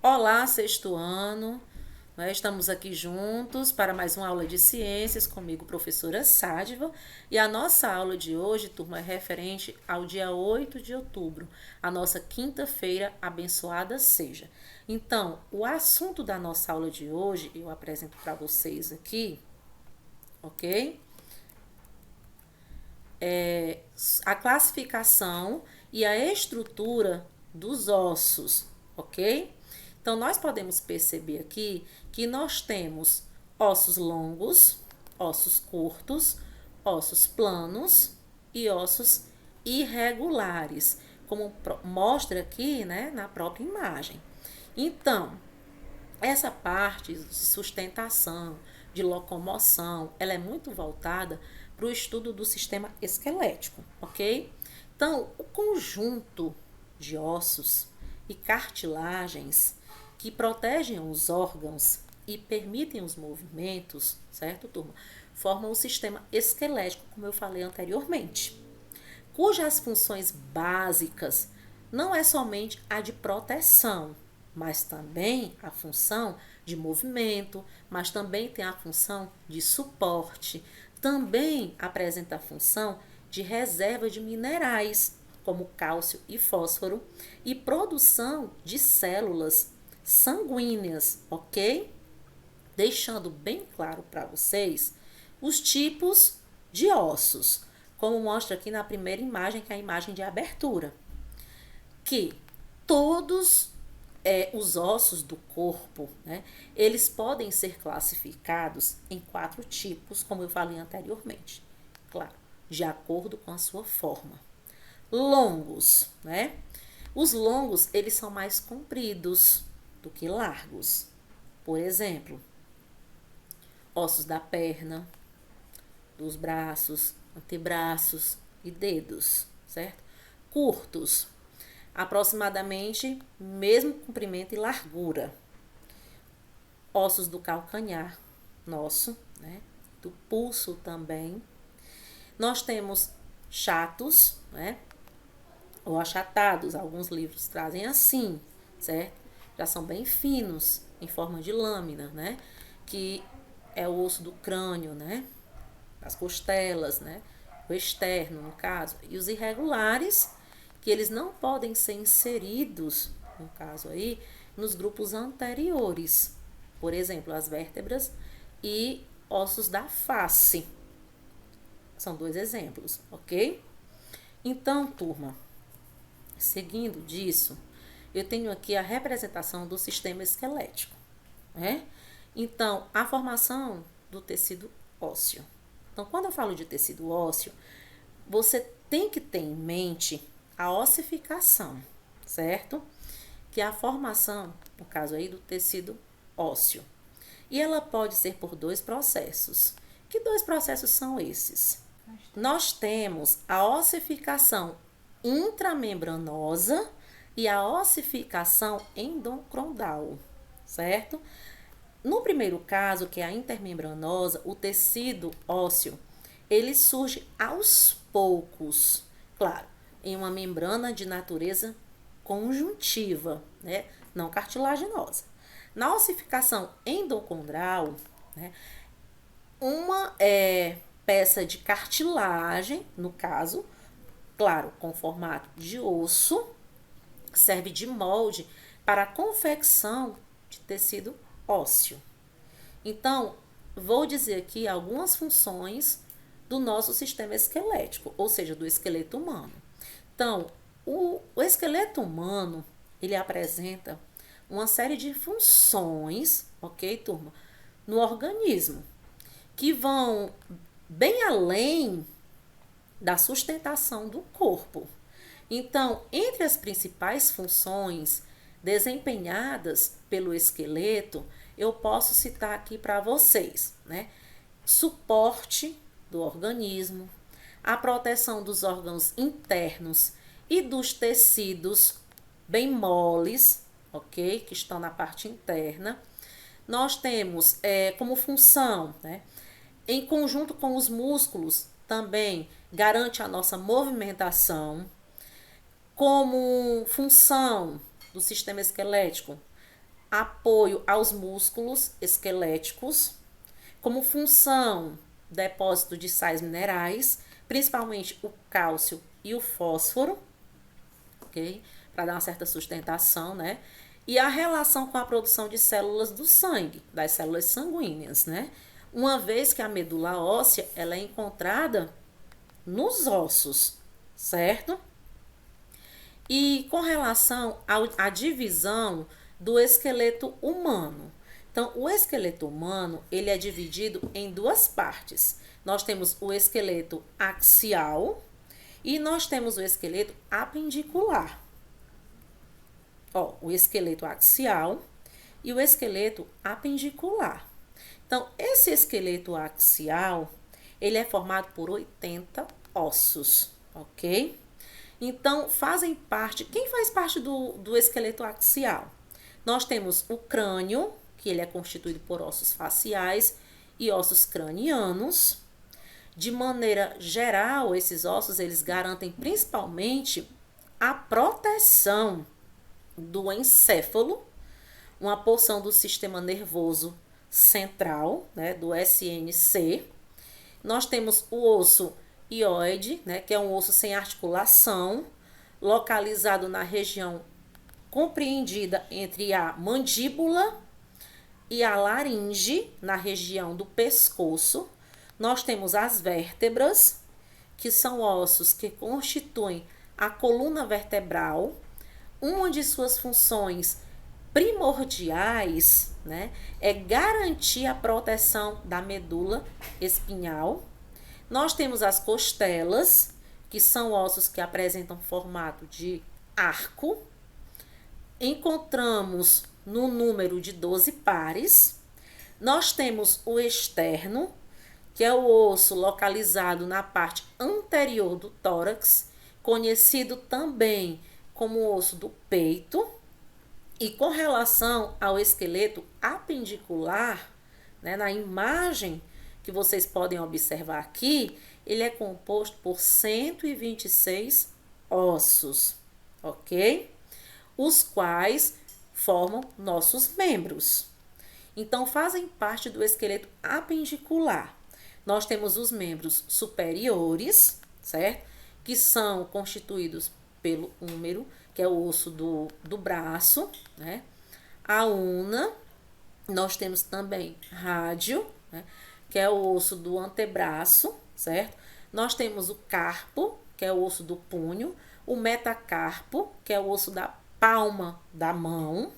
Olá, sexto ano. Estamos aqui juntos para mais uma aula de ciências comigo, professora Sádiva. E a nossa aula de hoje, turma, é referente ao dia 8 de outubro, a nossa quinta-feira abençoada seja. Então, o assunto da nossa aula de hoje, eu apresento para vocês aqui, ok? A classificação e a estrutura dos ossos, ok? Então, nós podemos perceber aqui que nós temos ossos longos, ossos curtos, ossos planos e ossos irregulares, como mostra aqui, né, na própria imagem. Então, essa parte de sustentação, de locomoção, ela é muito voltada para o estudo do sistema esquelético, ok? Então, o conjunto de ossos e cartilagens que protegem os órgãos e permitem os movimentos, certo, turma? Formam o sistema esquelético, como eu falei anteriormente, cujas funções básicas não é somente a de proteção, mas também a função de movimento, mas também tem a função de suporte, também apresenta a função de reserva de minerais, como cálcio e fósforo, e produção de células sanguíneas, ok? Deixando bem claro para vocês os tipos de ossos, como mostra aqui na primeira imagem, que é a imagem de abertura, que todos os ossos do corpo, né, eles podem ser classificados em 4 tipos, como eu falei anteriormente, claro, de acordo com a sua forma. Longos, né? Os longos, eles são mais compridos do que largos. Por exemplo, ossos da perna, dos braços, antebraços e dedos, certo? Curtos, aproximadamente mesmo comprimento e largura. Ossos do calcanhar nosso, né? Do pulso também. Nós temos chatos, né? Ou achatados, alguns livros trazem assim, certo? Já são bem finos, em forma de lâmina, né? Que é o osso do crânio, né? As costelas, né? O externo, no caso. E os irregulares, que eles não podem ser inseridos, no caso aí, nos grupos anteriores. Por exemplo, as vértebras e ossos da face. São 2 exemplos, ok? Então, turma, seguindo disso, eu tenho aqui a representação do sistema esquelético, né? Então, a formação do tecido ósseo. Então, quando eu falo de tecido ósseo, você tem que ter em mente a ossificação, certo? Que é a formação, no caso aí, do tecido ósseo. E ela pode ser por 2 processos. Que 2 processos são esses? Nós temos a ossificação intramembranosa e a ossificação endocrondal, certo? No primeiro caso, que é a intermembranosa, o tecido ósseo, ele surge aos poucos, claro, em uma membrana de natureza conjuntiva, né? Não cartilaginosa. Na ossificação endocondral, né? Uma peça de cartilagem, no caso, claro, com formato de osso, serve de molde para a confecção de tecido ósseo. Então, vou dizer aqui algumas funções do nosso sistema esquelético, ou seja, do esqueleto humano. Então, o esqueleto humano, ele apresenta uma série de funções, ok, turma, no organismo, que vão bem além da sustentação do corpo. Então, entre as principais funções desempenhadas pelo esqueleto, eu posso citar aqui para vocês, né? Suporte do organismo, a proteção dos órgãos internos e dos tecidos bem moles, ok? Que estão na parte interna. Nós temos como função, né? Em conjunto com os músculos, também garante a nossa movimentação. Como função do sistema esquelético, apoio aos músculos esqueléticos, como função, depósito de sais minerais, principalmente o cálcio e o fósforo, ok? Para dar uma certa sustentação, né? E a relação com a produção de células do sangue, das células sanguíneas, né? Uma vez que a medula óssea, ela é encontrada nos ossos, certo? E com relação à divisão do esqueleto humano. Então, o esqueleto humano, ele é dividido em duas partes. Nós temos o esqueleto axial e nós temos o esqueleto apendicular. Ó, o esqueleto axial e o esqueleto apendicular. Então, esse esqueleto axial, ele é formado por 80 ossos, ok? Então, fazem parte... Quem faz parte do esqueleto axial? Nós temos o crânio, que ele é constituído por ossos faciais e ossos cranianos. De maneira geral, esses ossos, eles garantem principalmente a proteção do encéfalo, uma porção do sistema nervoso central, né, do SNC. Nós temos o osso hioide, né, que é um osso sem articulação, localizado na região compreendida entre a mandíbula e a laringe, na região do pescoço. Nós temos as vértebras, que são ossos que constituem a coluna vertebral. Uma de suas funções primordiais, né, é garantir a proteção da medula espinhal. Nós temos as costelas, que são ossos que apresentam formato de arco. Encontramos no número de 12 pares. Nós temos o externo, que é o osso localizado na parte anterior do tórax, conhecido também como o osso do peito. E com relação ao esqueleto apendicular, né, na imagem que vocês podem observar aqui, ele é composto por 126 ossos, ok? Os quais formam nossos membros. Então, fazem parte do esqueleto apendicular. Nós temos os membros superiores, certo? Que são constituídos pelo húmero, que é o osso do braço, né? A una, nós temos também rádio, né? Que é o osso do antebraço, certo? Nós temos o carpo, que é o osso do punho, o metacarpo, que é o osso da palma da mão,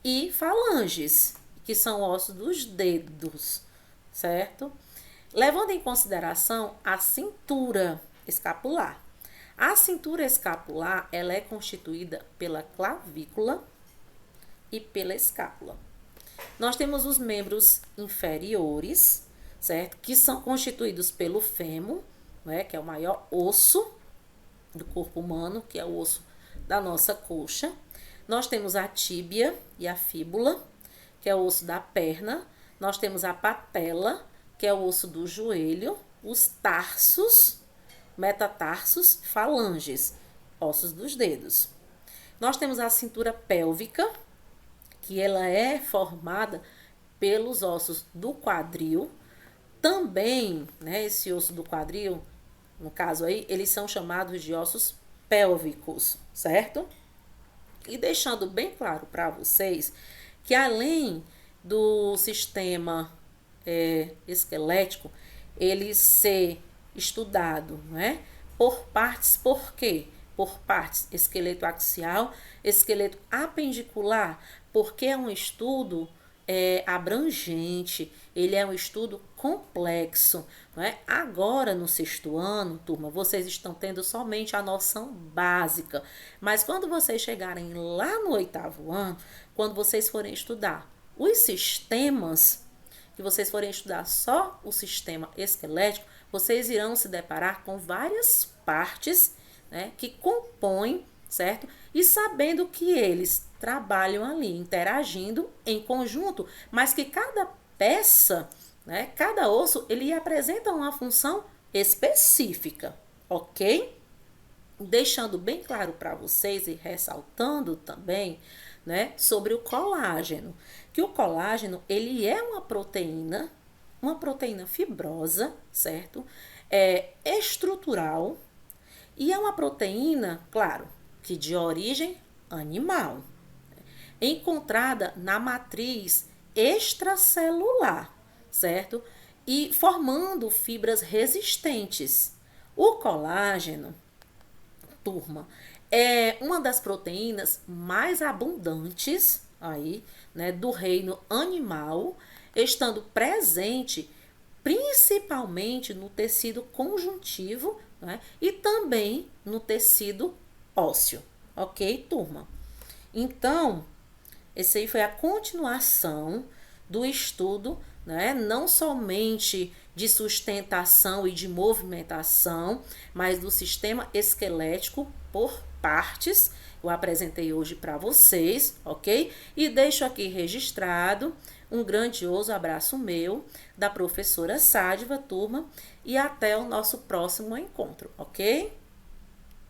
e falanges, que são ossos dos dedos, certo? Levando em consideração a cintura escapular. A cintura escapular, ela é constituída pela clavícula e pela escápula. Nós temos os membros inferiores, certo? Que são constituídos pelo fêmur, né? Que é o maior osso do corpo humano, que é o osso da nossa coxa. Nós temos a tíbia e a fíbula, que é o osso da perna. Nós temos a patela, que é o osso do joelho. Os tarsos, metatarsos, falanges, ossos dos dedos. Nós temos a cintura pélvica, que ela é formada pelos ossos do quadril. Também, né, esse osso do quadril, no caso aí, eles são chamados de ossos pélvicos, certo? E deixando bem claro para vocês que além do sistema esquelético, ele ser estudado, né, por partes. Por quê? Por partes, esqueleto axial, esqueleto apendicular, porque é um estudo abrangente, ele é um estudo complexo, não é? Agora, no 6º ano, turma, vocês estão tendo somente a noção básica, mas quando vocês chegarem lá no 8º ano, quando vocês forem estudar os sistemas, que vocês forem estudar só o sistema esquelético, vocês irão se deparar com várias partes, né, que compõem, certo? E sabendo que eles trabalham ali, interagindo em conjunto, mas que cada peça, né, cada osso, ele apresenta uma função específica, ok? Deixando bem claro para vocês e ressaltando também, né, sobre o colágeno. Que o colágeno, ele é uma proteína fibrosa, certo? É estrutural e é uma proteína, claro, que de origem animal, encontrada na matriz extracelular, certo? E formando fibras resistentes. O colágeno, turma, é uma das proteínas mais abundantes aí, né, do reino animal, estando presente principalmente no tecido conjuntivo, né, e também no tecido ósseo, ok, turma? Então, esse aí foi a continuação do estudo, né? Não somente de sustentação e de movimentação, mas do sistema esquelético por partes. Eu apresentei hoje para vocês, ok? E deixo aqui registrado um grandioso abraço meu, da professora Sádiva, turma, e até o nosso próximo encontro, ok?